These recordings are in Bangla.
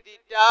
বেটিটা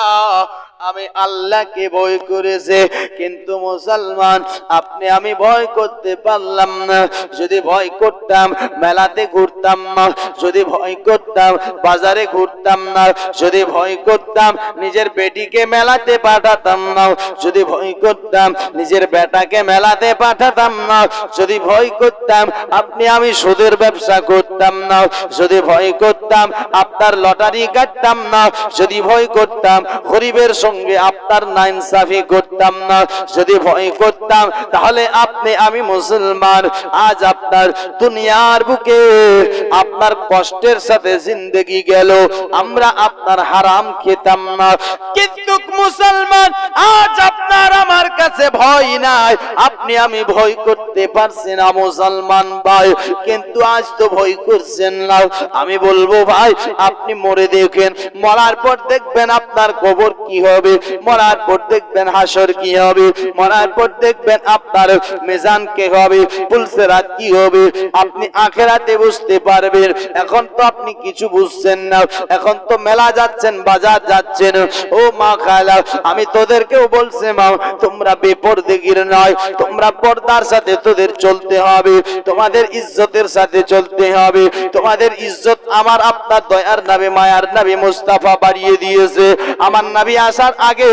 আমি আল্লাহকে ভয় করেছে, কিন্তু মুসলমান আপনি আমি ভয় করতে পারলাম না। যদি ভয় করতাম মেলাতে ঘুরতাম না, যদি ভয় করতাম বাজারে ঘুরতাম না, যদি ভয় করতাম নিজের বেটিকে মেলাতে পাঠাতাম না, যদি ভয় করতাম নিজের বেটাকে মেলাতে পাঠাতাম না, যদি ভয় করতাম আপনি আমি সুদের ব্যবসা করতাম না, যদি ভয় করতাম আপনার লটারি কাটতাম না, যদি ভয় করতাম গরিবের সঙ্গে আপনার নাইনসাফি করতাম না, যদি ভয় করতাম তাহলে আপনি আমি মুসলমান আজ আপনার দুনিয়ার বুকে আপনার কষ্টের সাথে জিন্দেগি গেল, আমরা আপনার হারাম খেতাম না। কিন্তু মুসলমান আজ আপনার আমার কাছে ভয় নাই, আপনি আমি ভয় করতে পারছি না মুসলমান ভাই, কিন্তু আজ তো ভয় করছেন না। আমি বলবো ভাই আপনি মরে দেখেন, মরার পর দেখবেন আপনার কবর কি হবে, মরার পর দেখবেন হাসর কি হবে, মরার পর দেখবেন আপনার মিজান কে হবে, পুলসিরাত কি হবে, আপনি আখিরাতে বুঝতে পারবেন। এখন তো আপনি কিছু বুঝছেন না, এখন তো মেলা যাচ্ছেন বাজার যাচ্ছেন। ও মা খালা আমি তোদেরকেও বলছি মা তোমরা বেপরদেগির নয়, তোমরা পর্দার সাথে তোদের চলতে হবে, তোমাদের ইজ্জতের সাথে চলতে হবে। তোমাদের ইজ্জত আমার আপনার দয়ার নবী মায়ার নবী মুস্তাফা বাড়িয়ে দিয়েছে। আমার নবী আসার আগে,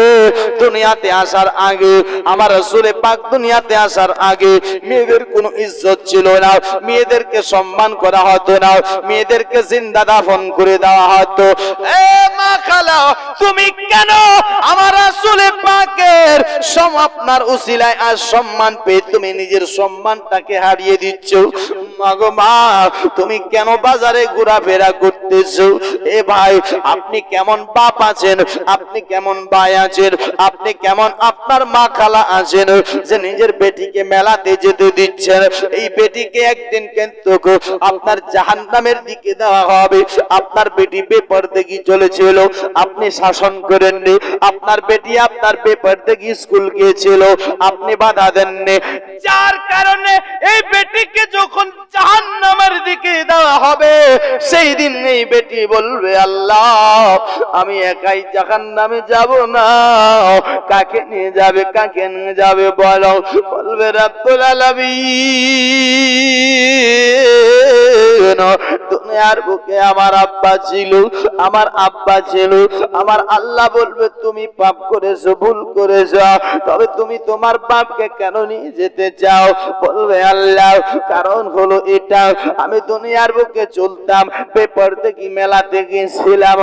দুনিয়াতে আসার আগে, আমার রাসূল পাক দুনিয়াতে আসার আগে মেয়েদের কোনো ইজ্জত ছিল না, মেয়েদেরকে সম্মান করা হতো না, মেয়েদেরকে জিন্দা দাফন করে দেওয়া হতো। এ মা খালা তুমি কেন আমার রাসূল পাকের আপনার উসিলায় আজ সম্মান পেয়ে তুমি নিজের সম্মানটাকে হারিয়ে দিচ্ছ? মাগো মা তুমি কেন বাজারে ঘোরাফেরা করতেছো? এ ভাই আপনি কেমন বাপ আছেন, আপনি কেমন ভাই আছেন, আপনি কেমন আপনার মা খালা আছেন যে নিজের বেটিকে মেলাতে যেতে দিচ্ছেন? এই বেটিকে একদিন কিন্তু আপনার জাহান্নামের দিকে দেওয়া হবে। আপনার বেটি বেপরদেগি চলেছিল, আপনি শাসন করেননি, আপনার বেটি আপনার বেপরদেগি স্কুল গিয়েছিল, আপনি বাধা দেননি, যার কারণে এই বেটিকে যখন জাহান্নামের দিকে দেওয়া হবে সেই দিন এই বেটি বলবে আল্লাহ আমি একাই জাহান্নামে যাব না, কাকে নিয়ে যাবে, কাকে নিয়ে যাবে বলো? বলবে রব্বুল আলামিন দুনিয়ার বুকে আমার আব্বা ছিল, আমার আব্বা ছিল। আমার আল্লাহ বলবে তুমি পাপ করেছো, ভুল করেছো, তবে তুমি তোমার বাপকে কেন নিয়ে যেতে চাও? বলবে আল্লাহ কারণ হলো এটা, আমি দুনিয়ার বুকে চলতাম, বেপরদেগি মেলাতে গিয়েছিলাম,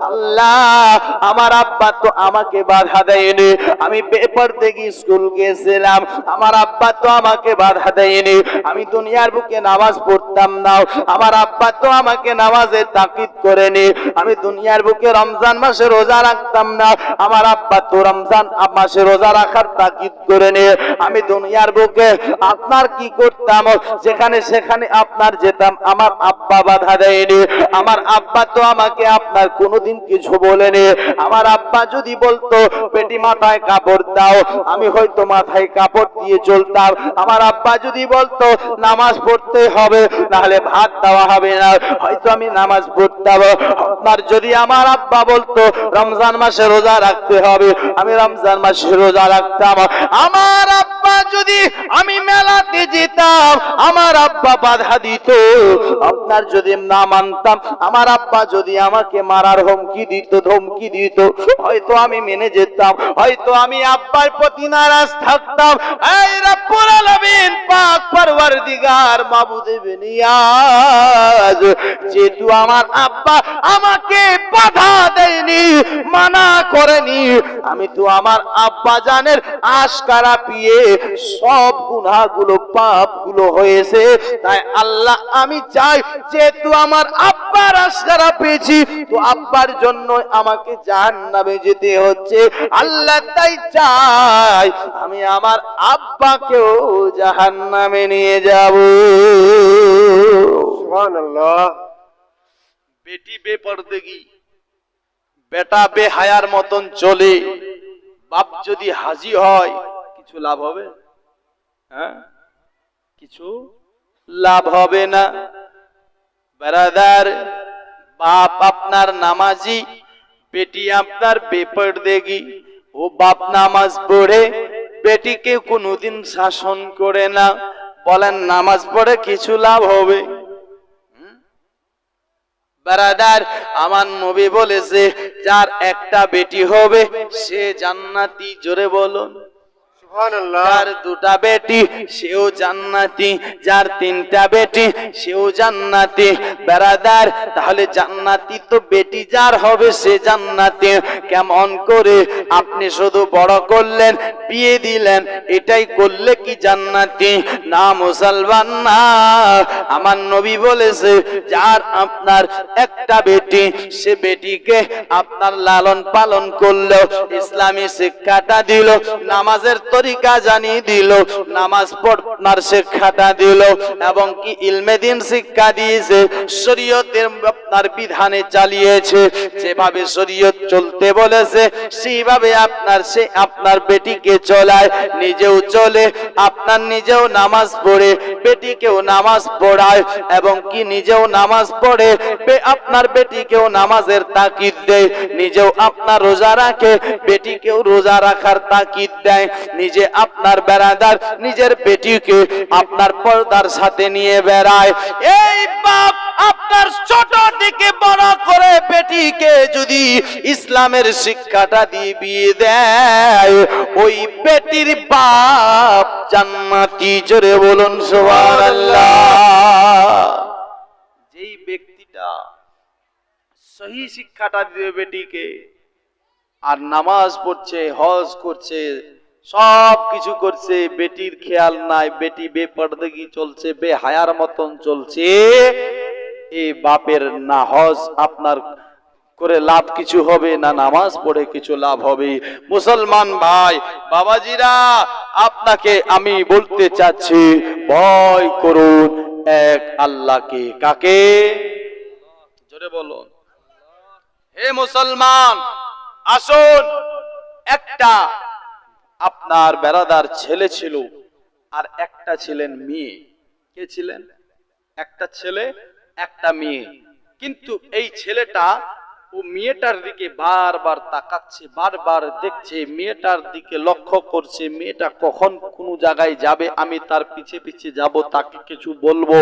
আল্লাহ আমার আব্বা তো আমাকে বাধা দেয়নি, আমি বেপরদেগি স্কুল গিয়েছিলাম, আমার আব্বা তো আমাকে বাধা দেয়নি, আমি দুনিয়ার বুকে নামাজ পড়তাম না, আমার আব্বা তো আমাকে নামাজে তাকিদ করেনি, আমি দুনিয়ার বুকে রমজান মাসে রোজা রাখতাম না, আমার আব্বা তো রমজান মাসে রোজা রাখার তাকিদ করেনি, আমি দুনিয়ার বুকে আপনার কি করতাম, যেখানে সেখানে আপনার যেতাম, আমার আব্বা বাধা দেয়নি, আমার আব্বা তো আমাকে আপনার কোনোদিন কিছু বলেনি। আমার আব্বা যদি বলতো বেটি মাথায় কাপড় দাও, আমি হয়তো মাথায় কাপড় দিয়ে চলতাম। আমার আব্বা যদি বলতো নামাজ পড়তে হবে, নাহলে ভাত দেওয়া হবে না, হয়তো আমি নামাজ পড়তাম। আপনার যদি আমার আব্বা বলতো রমজান মাসে রোজা রাখতে হবে, আমি রমজান মাসে রোজা রাখতাম। আমার আব্বা যদি আমি মেলাতে যেতাম, আমার আব্বা বাধা দিত। আপনার যদি না মানতাম, আমার আব্বা যদি আমাকে মারার হুমকি দিত, ধমকি দিত, হয়তো আমি মেনে যেতাম, হয়তো আমি আব্বার প্রতি নারাজ থাকতাম। এই রব্বুল আলামিন পাক পরওয়ারদিগার মাবুদ বেনিয়াজ যেহেতু আমার আব্বা আমাকে বাধা দেয়নি, মানা করেনি, আমি তো আমার আব্বা জানের আশকারা পিয়ে সব গুনাহগুলো পাপগুলো হয়েছে, তাই আল্লাহ আমি চাই যেহেতু আমার আব্বার আশকারা পেয়েছি তো আব্বার জন্য আমাকে জাহান্নামে যেতে হচ্ছে, আল্লাহ তাই চাই আমি আমার আব্বাকেও জাহান্নামে নিয়ে যাব। সুবহানাল্লাহ। বেটি বেপরদেগি, বেটা বেহায়ার মতন চলে, বাপ যদি হাজি হয় কিছু লাভ হবে? হ্যাঁ, কিছু লাভ হবে না। ব্রাদার, বাপ আপনার নামাজি, বেটি আপনার বেপরদেগি, ও বাপ নামাজ পড়ে বেটিকে কোনোদিন শাসন করে না, বলেন নামাজ পড়ে কিছু লাভ হবে? বারাদার, আমার নবী বলেছে যার একটা বেটি হবে সে জান্নাতি। জোরে বলুন সুবহানাল্লাহ। যার দুটা বেটি সেও জান্নাতি, যার তিনটা বেটি সেও জান্নাতি। বারাদার, তাহলে জান্নাতি তো বেটি যার হবে সে জান্নাতি। কেমন করে? আপনি শুধু বড় করলেন, বিয়ে দিলেন, এটাই করলে কি জান্নাতি? না মুসলমান না। আমার নবী বলেছে যার আপনার একটা বেটি, সে বেটিকে আপনার লালন পালন করলো, ইসলামী শিক্ষাটা দিল, নামাজের তরিকা জানিয়ে দিল, নামাজ পড়ার শিক্ষাটা দিল, এবং কি ইলমে দ্বীন শিক্ষা দিয়েছে, শরীয়তের আপনার বিধানে চালিয়েছে, যেভাবে শরীয়ত চলতে বলেছে সেইভাবে আপনার বেটিকে চলায়, নিজেও চলে, আপনার নিজেও নামাজ পড়ে, বেটিকেও নামাজ পড়ায়, এবং কি নিজেও নামাজ পড়ে, আপনার বেটিকেও নামাজের তাকিদ দেয়, নিজেও আপনার রোজা রাখে, বেটিকেও রোজা রাখার তাকিদ দেয়, নিজে আপনার বেড়াদার নিজের বেটিকে আপনার পর্দার সাথে নিয়ে বেড়ায়। এই বাপ আপনার ছোট থেকে বড় করে বেটিকে যদি ইসলামের শিক্ষাটা দিয়ে বিয়ে দেয়, ওই বেটির বাপ জান্নাতি। জোরে বলুন সুবহানাল্লাহ। যেই ব্যক্তিটা সহি শিক্ষাটা দিবে বেটিকে, আর নামাজ পড়ছে, হজ করছে, সব কিছু করছে, বেটির খেয়াল নাই, বেটি বেপরদেগি চলছে, বেহায়ার মতন চলছে, এই বাপের না হজ আপনার করে লাভ কিছু হবে, না নামাজ পড়ে কিছু লাভ হবে। মুসলমান ভাই বাবাজিরা, আপনাকে আমি বলতে চাচ্ছি, ভয় করুন এক আল্লাহকে। কাকে? জোরে বলুন। হে মুসলমান, আসুন, একটা আপনার বেরাদার ছেলে ছিল, আর একটা ছিলেন মেয়ে। কে ছিলেন? একটা ছেলে একটা মেয়ে। কিন্তু এই ছেলেটা ও মেয়েটার দিকে বারবার তাকাচ্ছে, বারবার দেখছে, মেয়েটার দিকে লক্ষ্য করছে, মেয়েটা কখন কোন জায়গায় যাবে, আমি তার পিছে পিছে যাব, তাকে কিছু বলবো,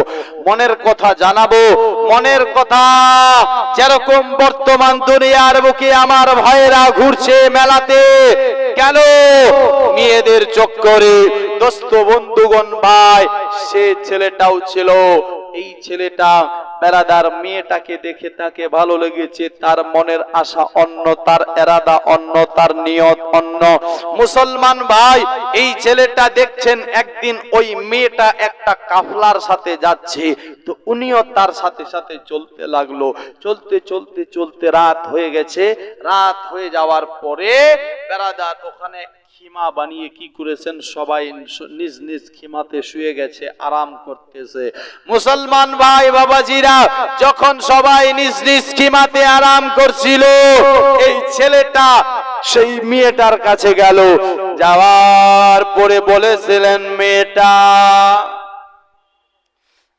মনের কথা জানাবো, মনের কথা। যেরকম বর্তমান দুনিয়ার বুকে আমার ভাইয়েরা ঘুরছে মেলাতে, কেন? মেয়েদের চক্করে। দোস্ত বন্ধুগণ ভাই, সে ছেলেটাও ছিল। এই ছেলেটা বেরাদার মেয়েটাকে দেখে তাকে ভালো লেগেছে, তার মনের আশা অন্য, তার এরাদা অন্য, তার নিয়ত অন্য। মুসলমান ভাই, এই ছেলেটা দেখছেন একদিন ওই মেয়েটা একটা কাফলার সাথে যাচ্ছে, তো উনিও তার সাথে সাথে চলতে লাগলো। চলতে চলতে চলতে রাত হয়ে গেছে। রাত হয়ে যাওয়ার পরে বেরাদার ওখানে খিমা বানিয়ে কি করেছেন, সবাই নিজ নিজ খিমাতে শুয়ে গেছে, আরাম করতেছে। মুসলমান ভাই বাবাজিরা, যখন সবাই নিজ নিজ খিমাতে আরাম করছিল, এই ছেলেটা সেই মেয়েটার কাছে গেল। যাওয়ার পরে বলেছিলেন, মেয়েটা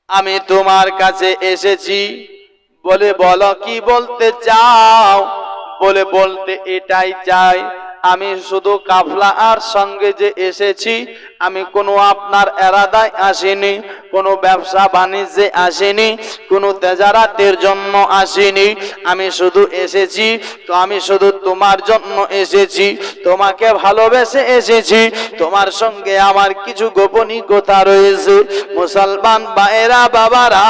আমি তোমার কাছে এসেছি। বলে বলো কি বলতে চাও? বলে বলতে এটাই চাই, আমি শুধু কাফলা আর সঙ্গে যে এসেছি, আমি কোনো আপনার এরাদায় আসিনি, কোনো ব্যবসা বাণিজ্যে আসিনি, কোনো তেজারাতের জন্য আসিনি, আমি শুধু এসেছি, তো আমি শুধু তোমার জন্য এসেছি, তোমাকে ভালোবেসে এসেছি, তোমার সঙ্গে আমার কিছু গোপনীয়তা রয়েছে। মুসলমান ভাইরা বাবারা,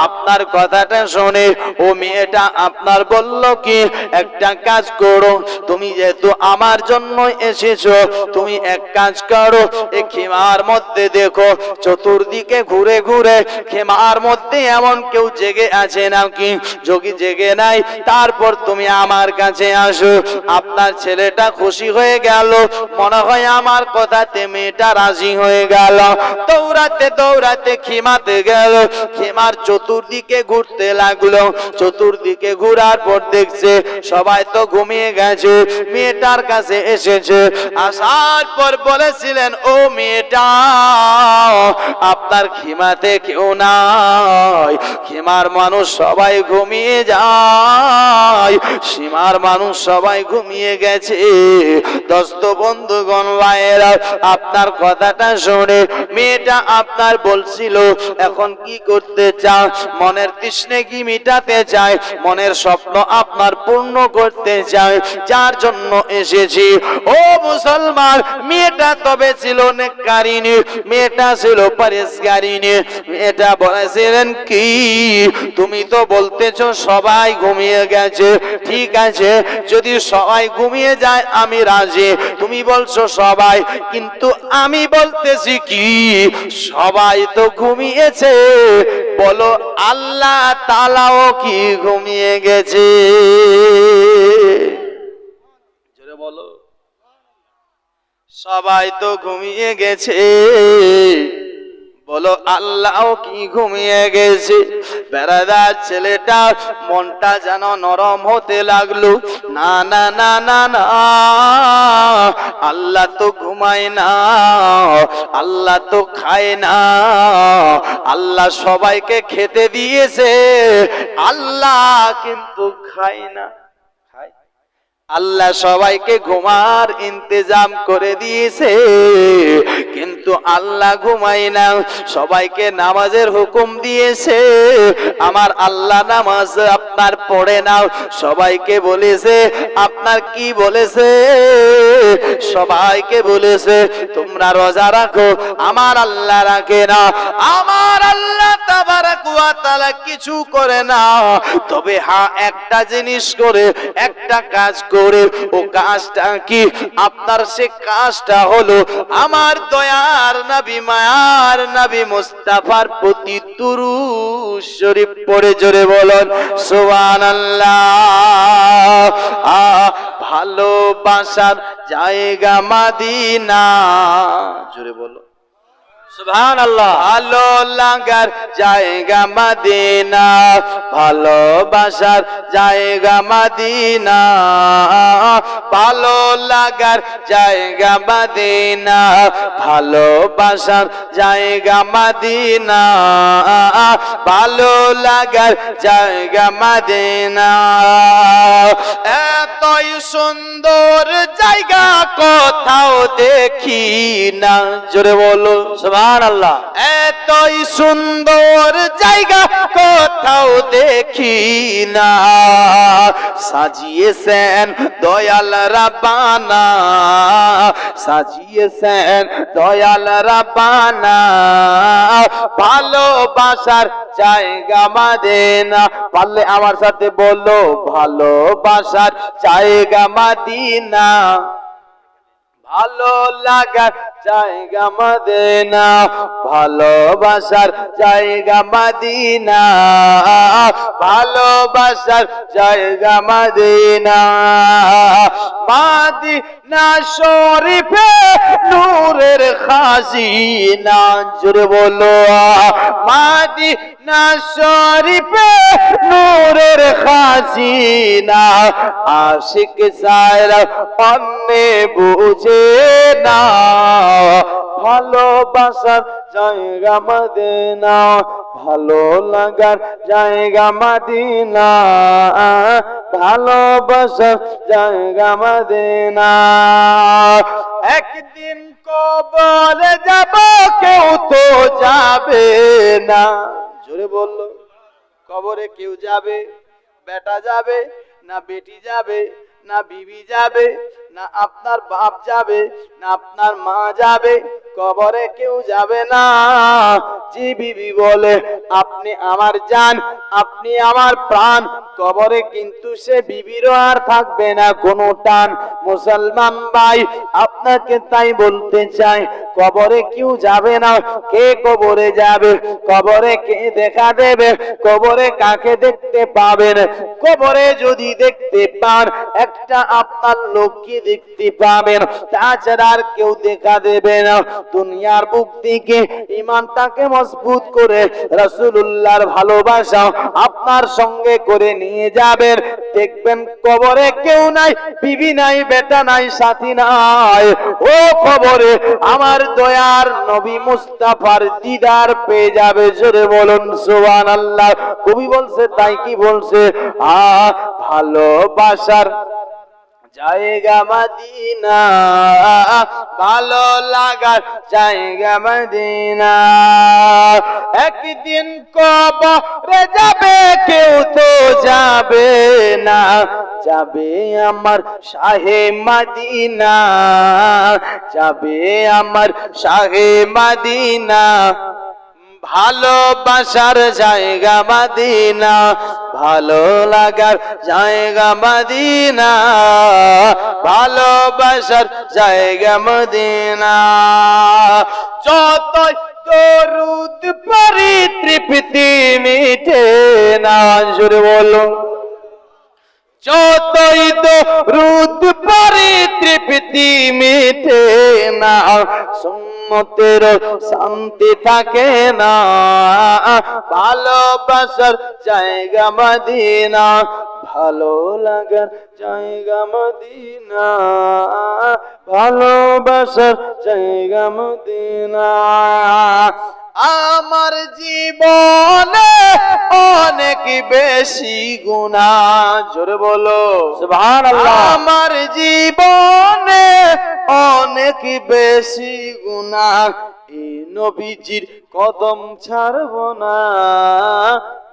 আপনার কথাটা শুনে ও মেয়েটা আপনার বলল কি, একটা কাজ করো, তুমি যেহেতু আমার জন্য এসেছো, তুমি এক কাজ করো, এই খিমার মধ্যে দেখো, চতুর্দিকে ঘুরে ঘুরে খিমার মধ্যে এমন কেউ জেগে আছে নাকি, যদি জেগে নাই তারপর তুমি আমার কাছে আসো। আপনার ছেলেটা খুশি হয়ে গেল, মনে হয় আমার কথাতে মেয়েটা রাজি হয়ে গেল। দৌড়াতে দৌড়াতে খিমাতে গেল, খিমার চতুর্দিকে ঘুরতে লাগলো। চতুর্দিকে ঘোরার পর দেখছে সবাই তো ঘুমিয়ে গেছে, মেয়েটার কাছে এসেছে। আসার পর বলেছিলেন, ও মেয়েটা, আপনার খিমাতে কেউ নাই, খিমার মানুষ সবাই ঘুমিয়ে যায়, সীমার মানুষ সবাই ঘুমিয়ে গেছে। দোস্ত বন্ধুগণ ভাইয়েরা, আপনার কথাটা শুনে মেয়েটা আপনার বলছিল এখন কি করতে চাও, মনের তৃষ্ণা কি মিটাতে চায়, মনের স্বপ্ন আপনার পূর্ণ করতে চায়, যার জন্য এসেছি। ও মুসলমান, মেয়েটা তবে ছিল নেককারিনী, মেয়েটা ছিল পরেশগারিনী। মেয়েটা বলেছিলেন কি, তুমি তো বলতেছো সবাই ঘুমিয়ে গেছে, ঠিক আছে যদি সবাই ঘুমিয়ে যায় আমি রাজি, তুমি বলছো সবাই, কিন্তু আমি বলতেছি কি সবাই তো ঘুমিয়েছে, বলো আল্লাহ তাআলাও কি ঘুমিয়ে গেছে? জোরে বলো। সবাই তো ঘুমিয়ে গেছে, বলো আল্লাহ কি ঘুমিয়ে গেছে? বেড়াদার ছেলেটা মনটা যেন নরম হতে লাগলো। না না না না না, আল্লাহ তো ঘুমায় না, আল্লাহ তো খায় না, আল্লাহ সবাইকে খেতে দিয়েছে, আল্লাহ কিন্তু খায় না। আল্লাহ সবাইকে ঘুমার ইন্তজাম করে দিয়েছে, কিন্তু আল্লাহ ঘুমায় না, সবাইকে নামাজের হুকুম দিয়েছে, আমার আল্লাহ নামাজ আপনার পড়ে নাও, সবাইকে বলেছে। আপনার কি বলেছে? সবাইকে বলেছে তোমরা রোজা রাখো, আমার আল্লাহ রাখে না। আমার আল্লাহ তাবারক ওয়া তাআলা কিছু করে না, তবে হ্যাঁ একটা জিনিস করে, একটা কাজ করে। ও কাজটা কি? আপনার সে কাজটা হলো আমার দয়ার নবী, মায়ার নবী মুস্তাফার প্রতি দুরূদ শরীফ পড়ে জোরে বলুন সুবহানাল্লাহ। ভালোবাসার জায়গা মদিনা, জোরে বলো সুবহানাল্লাহ। ভালো লাগার জায়গা মদিনা, ভালোবাসার জায়গা মদিনা, ভালো লাগার জায়গা মদিনা, ভালোবাসার জায়গা মদিনা, ভালো লাগার জায়গা মদিনা। এতই সুন্দর জায়গা কোথাও দেখি না, জোরে বলো সুবহানাল্লাহ। এতই সুন্দর জায়গা কোথাও দেখি না, সাজিয়েছেন দয়াল রাব্বানা, সাজিয়েছেন দয়াল রাব্বানা, ভালোবাসার জায়গা মদিনা। পারলে আমার সাথে বলো ভালোবাসার জায়গা মদিনা, ভালো লাগার জায়গা মদিনা, ভালোবাসার জায়গা মদিনা, ভালোবাসার জায়গা মদিনা। মদিনা শরীফে নূরের খাজিনা, জোরে বলো মদিনা শরীফে নূরের খাজিনা। আশিক সারা অন্যে বুঝে না, ভালোবাসার জায়গা মদিনা, ভালো লাগার জায়গা মদিনা, ভালোবাসার জায়গা মদিনা। একদিন কবরে যাব, কেউ তো যাবে না, জোরে বললো কবরে কেউ যাবে? বেটা যাবে না বেটি যাবে, না বিবি যাবে, না আপনার বাপ যাবে, না আপনার মা যাবে? কবরে কেউ যাবে না। যে বিবি বলে আপনি আমার জান, আপনি আমার প্রাণ, কবরে কিন্তু সে বিবিরও আর থাকবে না কোনো টান। মুসলমান ভাই, আপনাকে তাই বলতে চাই, কবরে কেউ যাবে না। কে কবরে যাবে? কবরে কে দেখা দেবে? কবরে কাকে দেখতে পাবেন? কবরে যদি দেখতে পান, একটা আপনার লোককে দেখতে পাবেন, তাছাড়া আর কেউ দেখা দেবে না। দুনিয়ার বুক থেকে ঈমানটাকে মজবুত করে রাসূলুল্লাহর ভালোবাসা আপনার সঙ্গে করে নিয়ে যাবেন। দেখবেন কবরে কেউ নাই, বিবি নাই, বেটা নাই, সাথী নাই। ও কবরে আমার দয়ার নবী মুস্তাফার দিদার পেয়ে যাবে। জোরে বলুন সুবহানাল্লাহ। কবি বলছে তাই কি বলছে, ভালোবাসার জায়গা মদিনা, ভালো লাগার জায়গা মদিনা। একদিন কবরে যাবে কেউ তো যাবে না, যাবে আমার শাহে মদিনা, যাবে আমার শাহে মদিনা। ভালোবাসার জায়গা মদিনা, ভালো লাগার জায়গা মদিনা, ভালোবাসার জায়গা মদিনা। যতই দরুদ পড়ি তৃপ্তি মিটে না। জোরে বলো, যতই দরুদ পড়ি তৃপ্তি মিটে না, সুন্নতের শান্তি থাকে না। ভালোবাসার জায়গা মদিনা, ভালো লাগার জায়গা মদিনা, ভালোবাসার জায়গা মদিনা। আমার জীবনে অনেক বেশি গুনাহ। জোরে বলো সুবহানাল্লাহ। আমার জীবনে অনেক বেশি গুনাহ, এই নবীজির কদম ছাড়ব না।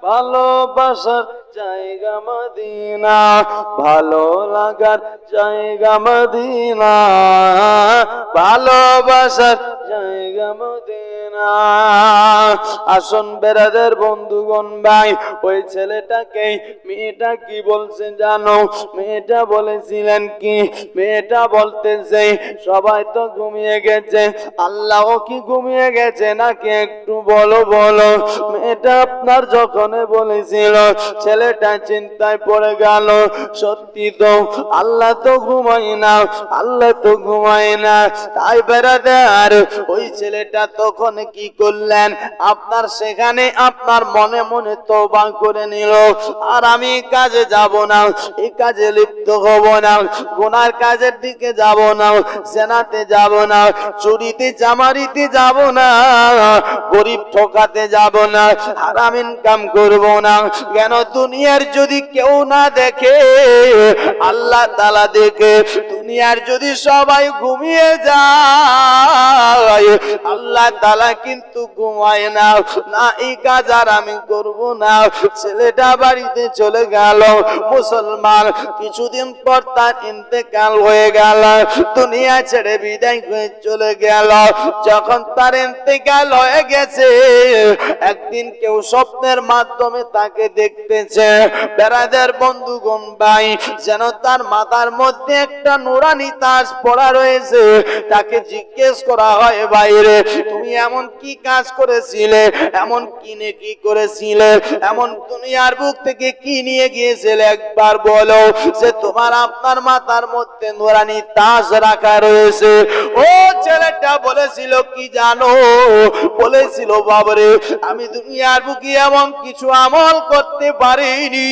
ভালোবাসার জায়গা মদিনা, ভালো লাগার জায়গা মদিনা, ভালোবাসার জায়গা মদিনা। আসুন বেরাদের বন্ধুগণ ভাই, ওই ছেলেটাকে মেয়েটা কি বলছে জানো? মেয়েটা বলেছিলেন কি? মেয়েটা বলতেছে সবাই তো ঘুমিয়ে গেছে, আল্লাহও কি ঘুমিয়ে গেছে নাকি একটু বলো বলো। মেয়েটা আপনার যখন বলেছিল, ছেলেটা চিন্তায় পড়ে গেল, সত্যি তো আল্লাহ তো ঘুমায় না, আল্লাহ তো ঘুমায় না। তাই বেরাদার ওই ছেলেটা তখন কি করলেন, আপনার সেখানে আপনার মনে মনে তওবা করে নিল, আর আমি কাজে যাব না, এই কাজে লিপ্ত হব না, গুনার কাজের দিকে যাব না, জেনাতে যাব না, চুরিতে চামারিতে যাব না, গরিব ঠকাতে যাব না, হারাম ইনকাম করব না। কেন? দুনিয়ার যদি কেউ না দেখে, আল্লাহ তাআলা দেখে। দুনিয়ার যদি সবাই ঘুমিয়ে যায়, আল্লাহ তাআলা কিন্তু ঘুমায় না। না, এই কাজ আর আমি করব না। ছেলেটা বাড়িতে চলে গেল মুসলমান। কিছুদিন পর তার ইন্তেকাল হয়ে গেল, দুনিয়া ছেড়ে বিদায় হয়ে চলে গেল। যখন তার ইন্তেকাল হয়ে গেছে, একদিন কেউ স্বপ্নের মাধ্যমে তাকে দেখতেছে। বেরাদের বন্ধুগণ ভাই, যেন তার মাথার মধ্যে একটা নুরানি তাজ পড়া রয়েছে। তাকে জিজ্ঞেস করা হয়, বাইরে তুমি এমন কি কাজ করেছিলে, এমন কি নেকি করেছিলে, এমন দুনিয়ার বুক থেকে কি নিয়ে গিয়েছিলে, একবার বলো যে তোমার আপনার মাথার মধ্যে নুরানি তাজ রাখা রয়েছে। ও ছেলেটা বলেছিল কি জানো? বলেছিল, বাবারে আমি দুনিয়ার বুকে এমন কিছু আমল করতে পারিনি,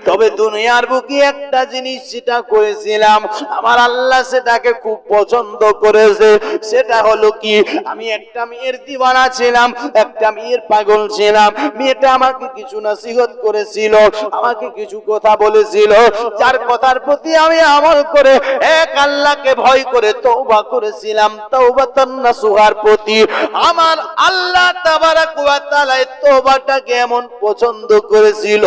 তবে দুনিয়ার বুকে একটা জিনিস সেটা করেছিলাম, আমার আল্লাহ সেটাকে খুব পছন্দ করেছে। সেটা হলো কি, আমি একটা মেয়ের দিওয়ানা ছিলাম, একটা মেয়ের পাগল ছিলাম। মেয়েটা আমাকে কিছু নসিহত করেছিল, আমাকে কিছু কথা বলেছিল, যার কথার প্রতি আমি আমল করে এক আল্লাহকে ভয় করে তওবা করেছিলাম। তাওবাতান নাসুহার প্রতি আমার আল্লাহ তাবারাক ওয়া তাআলা তওবাটাকে এমন পছন্দ করেছিল,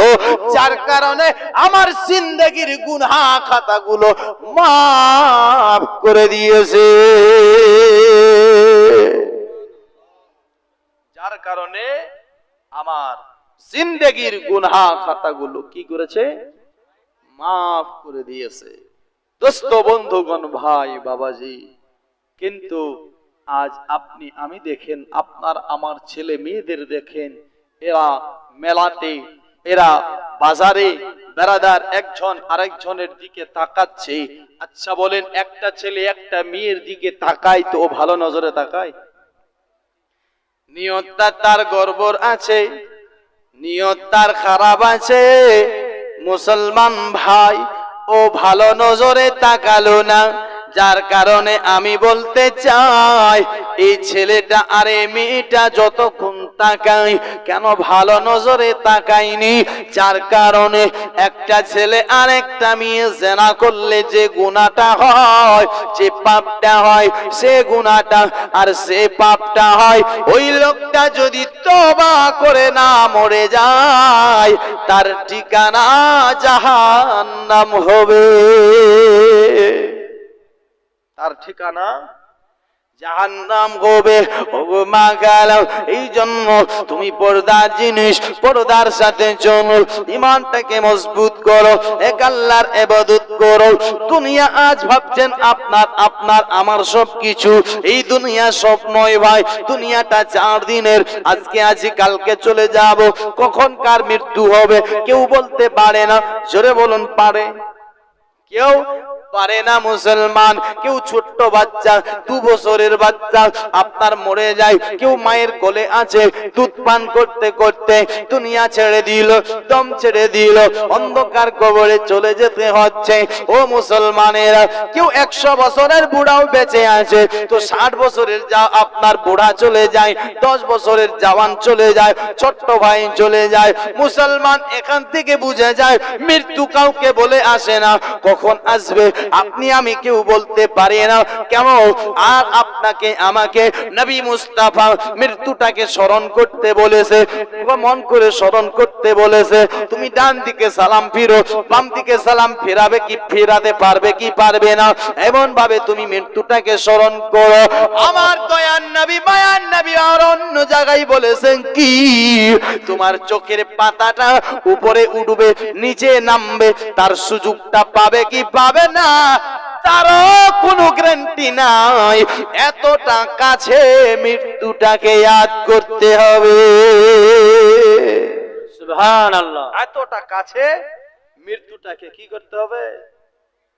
যার কারণে আমার জিন্দেগীর গুনাহ খাতাগুলো মাফ করে দিয়েছে। যার কারণে আমার জিন্দেগীর গুনাহ খাতাগুলো কি করেছে? মাফ করে দিয়েছে। দোস্ত বন্ধুগণ ভাই বাবাজি, কিন্তু আজ আপনি আমি দেখেন, আপনার আমার ছেলে মেয়েদের দেখেন, এরা মেলাতে, এরা বাজারে, বেরাদার একজন আরেকজনের দিকে তাকাচ্ছে। আচ্ছা বলেন, একটা ছেলে একটা মেয়ের দিকে তাকায় তো ভালো নজরে তাকায়? নিয়তটা তার গর্বর আছে, নিয়ত তার খারাপ আছে। মুসলমান ভাই, ও ভালো নজরে তাকালো না, যার কারণে আমি বলতে চাই এই ছেলেটা আর এই মেয়েটা যতক্ষণ তাকায় কেন ভালো নজরে তাকায়নি, যার কারণে একটা ছেলে আর একটা মেয়ে জেনা করলে যে গুনাহটা হয়, যে পাপটা হয়, সে গুনাহটা আর সে পাপটা হয়, ওই লোকটা যদি তওবা করে না মরে যায় তার ঠিকানা জাহান্নাম হবে, তার ঠিকানা জাহান্নাম হবে। ওগো মা গেল, এই জন্য তুমি পর্দার জিনিস পর্দার সাথে চলো, ঈমানটাকে মজবুত করো, এক আল্লাহর ইবাদত করো। দুনিয়া আজ ভাবছেন আপনার আপনার আমার সব কিছু, এই দুনিয়া সব নয় ভাই। দুনিয়াটা 4 দিনের, আজকে আছি কালকে চলে যাব। কখন কার মৃত্যু হবে কেউ বলতে পারে না। জোরে বলুন, পারে? কেউ পারে না। মুসলমান, কেউ ছোট্ট বাচ্চা 2 বছরের বাচ্চা আপনার মরে যায়, কেউ মায়ের কোলে আছে দুধ পান করতে করতে দুনিয়া ছেড়ে দিল, দম ছেড়ে দিল, অন্ধকার কবরে চলে যেতে হচ্ছে। ও মুসলমানেরা, কেউ 100 বছরের বুড়াও বেঁচে আছে, তো 60 বছরের যা আপনার বুড়া চলে যায়, 10 বছরের জওয়ান চলে যায়, ছোট্ট ভাই চলে যায়। মুসলমান, এখান থেকে বুঝে যায় মৃত্যু কাউকে বলে আসে না, কখন আসবে আপনি আমি কেউ বলতে পারি না। কেন? আর আপনাকে আমাকে নবী মুস্তাফা মৃত্যুটাকে স্মরণ করতে বলেছে, মন করে স্মরণ করতে বলেছে। তুমি ডান দিকে সালাম ফিরো, বাম দিকে সালাম ফেরাবে কি ফেরাতে পারবে কি পারবে না, এমন ভাবে তুমি মৃত্যুটাকে স্মরণ করো। আমার দয়ার নবী মায়ার নবী আর অন্য জায়গায় বলেছেন কি, তোমার চোখের পাতাটা উপরে উঠবে নিচে নামবে, তার সুযোগটা পাবে কি পাবে না তারও কোনো গ্যারান্টি নাই। এতটা কাছে মৃত্যুটাকে ইয়াদ করতে হবে। সুবহানাল্লাহ, এতটা কাছে মৃত্যুটাকে কি করতে হবে?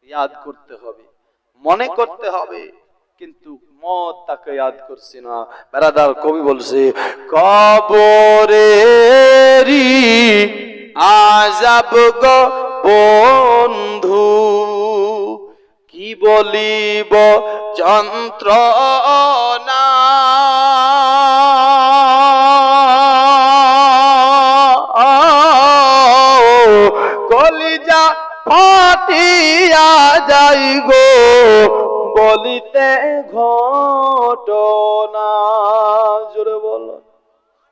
ইয়াদ করতে হবে, মনে করতে হবে, কিন্তু মত তাকে ইয়াদ করছি না। বেরাদার কবি বলছে, কবরেরি আযাব গো বন্ধু, কি বলিব যন্ত্রণা, কলিজা ফাটিয়া যাই গো বলিতে ঘটনা। জোরে বলো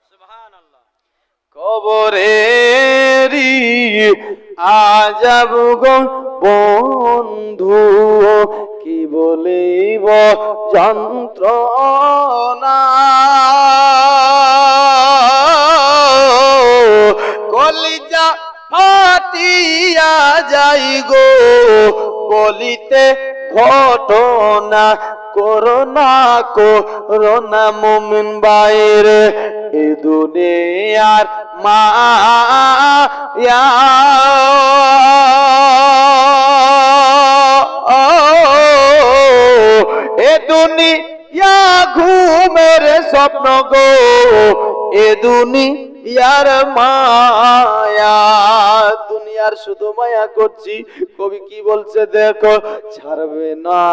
সুবহানাল্লাহ। কবরেরি আযাব গো বন্ধু, কি বলিব যন্ত্রণা, কলিজা ফাটিয়া যাই গো বলিতে ঘটনা, করোনা করোনা মুমিন বাইরে এ দুনিয়ার মায়া, এ দুনিয়া ঘুমের স্বপ্ন গো, এ দুনিয়ার মায়া। দুনিয়ার শুধু মায়া করছি। কবি কি বলছে দেখো, ছাড়বে না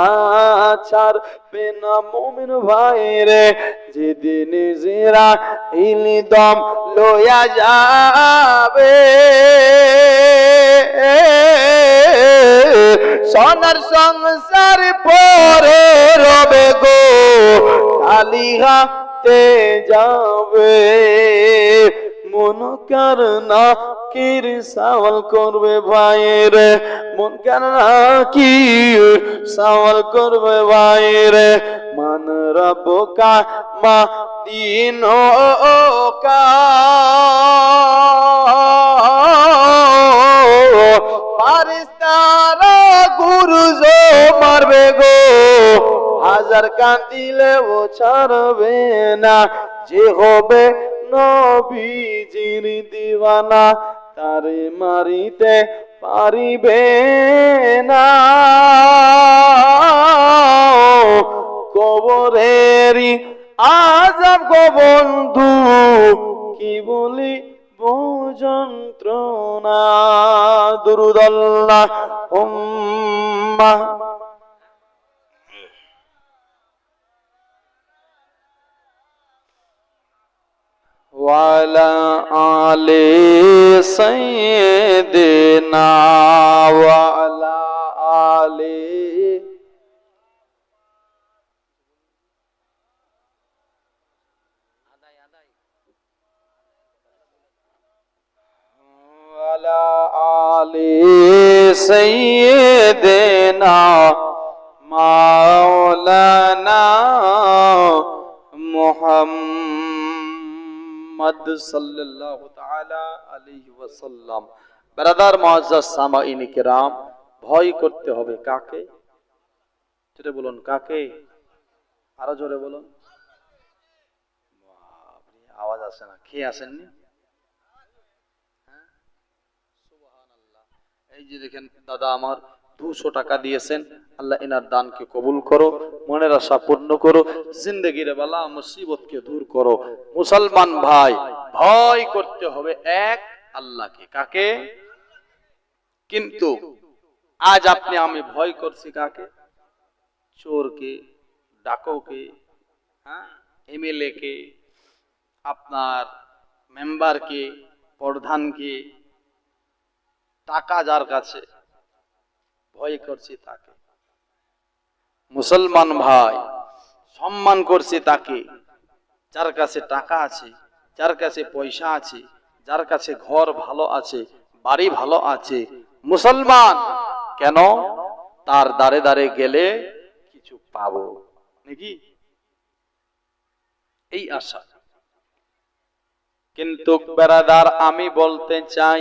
ছাড়বে না মুমিন ভাইরে, যেদিন জিরা ইলি দম লয়া যাবে, সোনার সংসার পরে রবে গো খালি হাতে যাবে, মন কার না কির সওয়াল করবে ভাইরে, মন কার না কি সওয়াল করবে ভাইরে, মান রব্বকা মা দিনো কা, ফারিস্তারা গুরুজো মারবে গো, হাজার কাঁদিলে ও ছাড়বে না, যে হবে নবীজির দিওয়ানা তারে মারিতে পারিবে না। কবরেরি আযাব গো বন্ধু, কি বলি যন্ত্রণা। দুরূদ আল্লাহুম্মা আলি সাইয়্যিদিনা ওয়া আলা আলি আলা আলি সাইয়্যিদিনা মাওলানা মুহাম্মদ সাল্লাল্লাহু তাআলা আলাইহি ওয়াসাল্লাম। ব্রাদার মুআজ্জাজ সামাঈন কিরাম, ভয় করতে হবে কাকে? জোরে বলুন, কাকে? আরো জোরে বলুন। আওয়াজ আসে না, খেয়ে আসেননি? এই যে দেখেন দাদা আমার 200 টাকা দিয়েছেন, আল্লাহ এনার দানকে কবুল করো, মনের আশা পূর্ণ করো, জিন্দেগির বালা মুসিবতকে দূর করো। মুসলমান ভাই, ভয় করতে হবে এক আল্লাহকে। কাকে? কিন্তু আজ আপনি আমি ভয় করছি কাকে? চোরকে, ডাককে, এমএলএ কে, আপনার মেম্বারকে, প্রধানকে, টাকা যার কাছে, ভয় করছি তাকে। মুসলমান ভাই, সম্মান করছি তাকে যার কাছে টাকা আছে, যার কাছে পয়সা আছে, যার কাছে ঘর ভালো আছে, বাড়ি ভালো আছে। মুসলমান কেন? তার দ্বারে দ্বারে গেলে কিছু পাবো নাকি, এই আশা। কিন্তু বেরাদার আমি বলতে চাই